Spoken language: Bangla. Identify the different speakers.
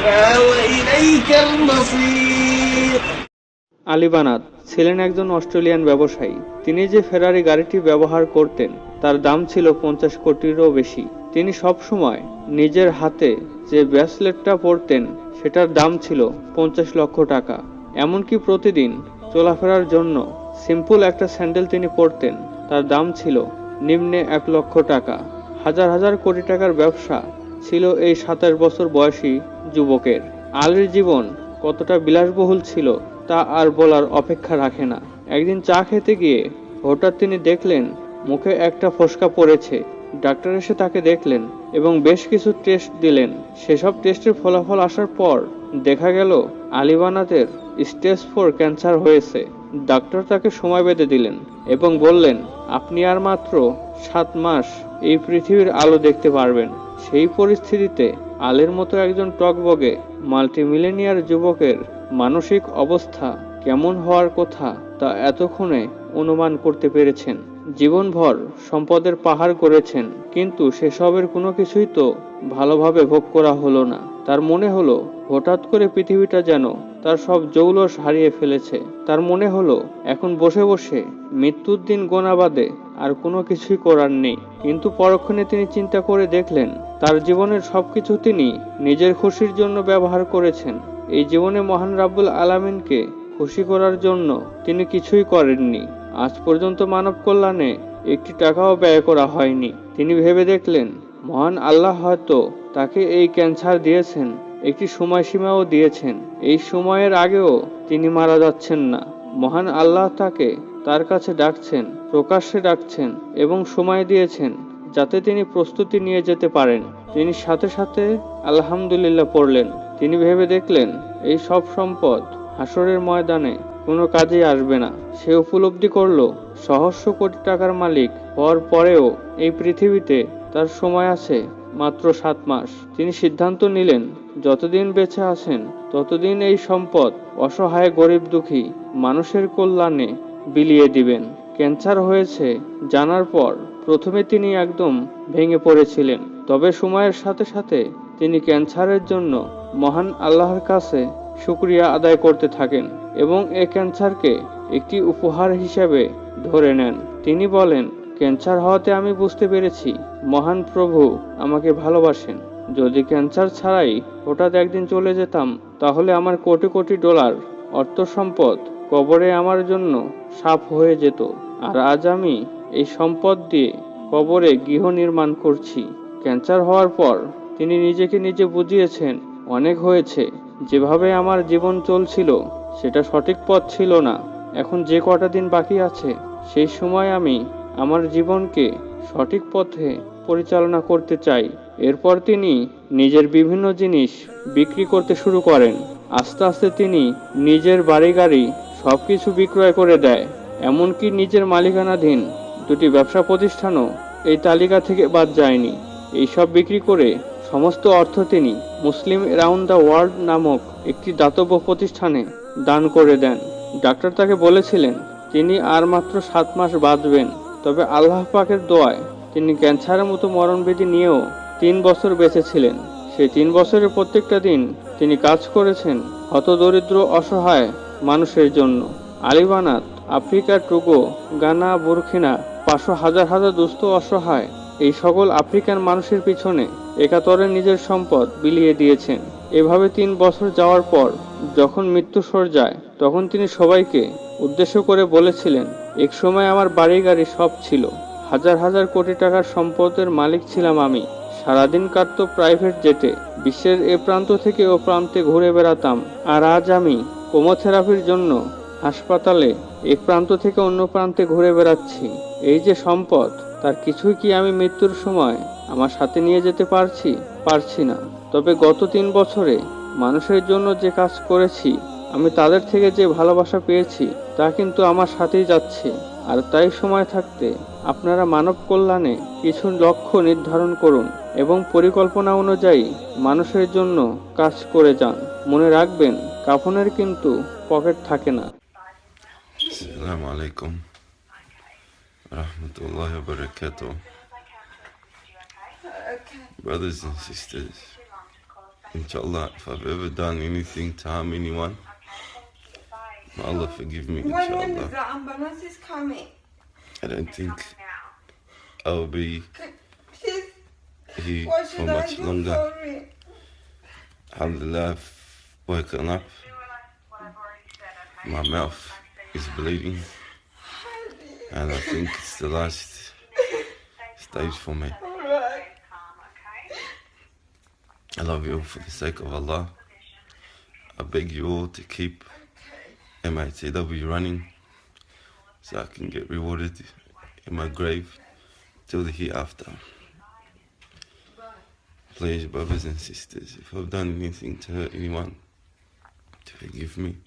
Speaker 1: وإليك المصير.
Speaker 2: আলী বানাত ছিলেন একজন অস্ট্রেলিয়ান ব্যবসায়ী। তিনি যে ফেরারি গাড়িটি ব্যবহার করতেন তার দাম ছিল 50 কোটিরও বেশি। তিনি সব সময় নিজের হাতে যে ব্রেসলেটটা পরতেন সেটার দাম ছিল 50 লক্ষ টাকা। এমনকি প্রতিদিন চলাফেরার জন্য সিম্পল একটা স্যান্ডেল তিনি পরতেন, তার দাম ছিল নিম্নে 1 লক্ষ টাকা। হাজার হাজার কোটি টাকার ব্যবসা ছিল এই 27 বছর বয়সী যুবকের। আলীর জীবন কতটা বিলাসবহুল ছিল তা আর বলার অপেক্ষা রাখে না। একদিন চা খেতে গিয়ে হঠাৎ তিনি দেখলেন মুখে একটা ফোসকা পড়েছে। ডাক্তার এসে তাকে দেখলেন এবং বেশ কিছু টেস্ট দিলেন। সেসব টেস্টের ফলাফল আসার পর দেখা গেল আলী বানাতের স্টেজ 4 ক্যান্সার হয়েছে। ডাক্তার তাকে সময় বেঁধে দিলেন এবং বললেন, আপনি আর মাত্র 7 মাস এই পৃথিবীর আলো দেখতে পারবেন। সেই পরিস্থিতিতে আলীর মতো একজন টকবগে মাল্টিমিলিয়নিয়ার যুবকের মানসিক অবস্থা কেমন হওয়ার কথা তা এতক্ষণে অনুমান করতে পেরেছেন। জীবনভর সম্পদের পাহাড় গড়েছেন, কিন্তু সেসবের কোনো কিছুই তো ভালোভাবে ভোগ করা হলো না। তার মনে হলো হঠাৎ করে পৃথিবীটা যেন তার সব জৌলস হারিয়ে ফেলেছে। তার মনে হলো এখন বসে বসে মৃত্যুর দিন গোনা বাদে আর কোনো কিছুই করার নেই। কিন্তু পরক্ষণে তিনি চিন্তা করে দেখলেন তার জীবনের সবকিছু তিনি নিজের খুশির জন্য ব্যবহার করেছেন। এই জীবনে মহান রাব্বুল আলামিনকে খুশি করার জন্য তিনি কিছুই করেননি। আজ পর্যন্ত মানব কল্যাণে একটি টাকাও ব্যয় করা হয়নি। তিনি ভেবে দেখলেন মহান আল্লাহ হয়তো তাকে এই ক্যান্সার দিয়েছেন, একটি সময়সীমাও দিয়েছেন। এই সময়ের আগেও তিনি মারা যাচ্ছেন না। মহান আল্লাহ তাকে তার কাছে ডাকছেন, প্রকাশ্যে ডাকছেন এবং সময় দিয়েছেন যাতে তিনি প্রস্তুতি নিয়ে যেতে পারেন। তিনি সাথে সাথে আলহামদুলিল্লাহ পড়লেন। তিনি ভেবে দেখলেন এই সব সম্পদ হাসরের ময়দানে কোনো কাজেই আসবে না। সে উপলব্ধি করল সহস্র কোটি টাকার মালিক হওয়ার পরেও এই পৃথিবীতে তার সময় আছে মাত্র 7 মাস। তিনি সিদ্ধান্ত নিলেন যতদিন বেঁচে আছেন ততদিন এই সম্পদ অসহায় গরিব দুঃখী মানুষের কল্যাণে বিলিয়ে দিবেন। ক্যান্সার হয়েছে জানার পর প্রথমে তিনি একদম ভেঙে পড়েছিলেন, তবে সময়ের সাথে সাথে তিনি ক্যান্সারের জন্য মহান আল্লাহর কাছে শুকরিয়া আদায় করতে থাকেন এবং এই ক্যান্সারকে একটি উপহার হিসেবে ধরে নেন। তিনি বলেন, ক্যান্সার হওয়াতে আমি বুঝতে পেরেছি মহান প্রভু আমাকে ভালোবাসেন। যদি ক্যান্সার ছাড়াই হঠাৎ একদিন চলে যেতাম তাহলে আমার কোটি কোটি ডলার অর্থ সম্পদ কবরে আমার জন্য সাফ হয়ে যেত। আর আজ আমি এই সম্পদ দিয়ে কবরে গৃহ নির্মাণ করছি। ক্যান্সার হওয়ার পর তিনি নিজেকে নিজে বুঝিয়েছেন অনেক হয়েছে, যেভাবে আমার জীবন চলছিল সেটা সঠিক পথ ছিল না। এখন যে কটা দিন বাকি আছে সেই সময় আমি আমার জীবনকে সঠিক পথে পরিচালনা করতে চাই। এরপর তিনি নিজের বিভিন্ন জিনিস বিক্রি করতে শুরু করেন। আস্তে আস্তে তিনি নিজের বাড়ি গাড়ি সবকিছু বিক্রয় করে দেয়। এমনকি নিজের মালিকানাধীন 2টি ব্যবসা প্রতিষ্ঠানও এই তালিকা থেকে বাদ যায়নি। এইসব বিক্রি করে সমস্ত অর্থ তিনি মুসলিম অ্যারাউন্ড দ্য ওয়ার্ল্ড নামক একটি দাতব্য প্রতিষ্ঠানে দান করে দেন। ডাক্তার তাকে বলেছিলেন তিনি আর মাত্র 7 মাস বাঁচবেন, তবে আল্লাহ পাকের দোয়ায় তিনি ক্যান্সারের মতো মরণব্যাধি নিয়েও 3 বছর বেঁচে ছিলেন। সেই 3 বছরের প্রত্যেকটা দিন তিনি কাজ করেছেন হতদরিদ্র অসহায় মানুষের জন্য। আলী বানাত আফ্রিকার টোগো, গানা, বুরকিনা ফাসো হাজার হাজার দুস্থ অসহায় এই সকল আফ্রিকান মানুষের পিছনে একাতরে নিজের সম্পদ বিলিয়ে দিয়েছেন। এভাবে 3 বছর যাওয়ার পর যখন মৃত্যু সজ্জায় তখন তিনি সবাইকে উদ্দেশ্য করে বলেছিলেন, এক সময় আমার বাড়ি গাড়ি সব ছিল, হাজার হাজার কোটি টাকার সম্পদের মালিক ছিলাম আমি। সারাদিন কাটতো প্রাইভেট জেটে, বিশ্বের এ প্রান্ত থেকে ও প্রান্তে ঘুরে বেড়াতাম। আর আজ আমি কেমোথেরাপির জন্য হাসপাতালে এক প্রান্ত থেকে অন্য প্রান্তে ঘুরে বেড়াচ্ছি। এই যে সম্পদ, তার কিছুই কি আমি মৃত্যুর সময় আমার সাথে নিয়ে যেতে পারছি না। তবে গত 3 বছরে মানুষের জন্য যে কাজ করেছি, আমি তাদের থেকে যে ভালোবাসা পেয়েছি তা কিন্তু আমার সাথেই যাচ্ছে। আর তাই সময় থাকতে আপনারা মানব কল্যাণে কিছু লক্ষ্য নির্ধারণ করুন এবং পরিকল্পনা অনুযায়ী মানুষের জন্য কাজ করে যান। মনে রাখবেন, কাফনের কিন্তু পকেট থাকে না।
Speaker 3: আসসালামু আলাইকুম rahmatullahi wa barakatuh. Brothers and sisters, Inshallah, if I've ever done anything to harm anyone, may Allah forgive me,
Speaker 4: When the
Speaker 3: inshallah.
Speaker 4: ambulance is coming?
Speaker 3: I don't think I'll be
Speaker 4: Please,
Speaker 3: here
Speaker 4: what
Speaker 3: for
Speaker 4: should I
Speaker 3: much
Speaker 4: do?
Speaker 3: longer.
Speaker 4: Sorry.
Speaker 3: Alhamdulillah, I've woken up. My mouth is bleeding, and I think it's the last stage for me.
Speaker 4: Alright.
Speaker 3: I love you all for the sake of Allah. I beg you all to keep MITW running so I can get rewarded in my grave till the hereafter. Please, brothers and sisters, if I've done anything to hurt anyone, to forgive me.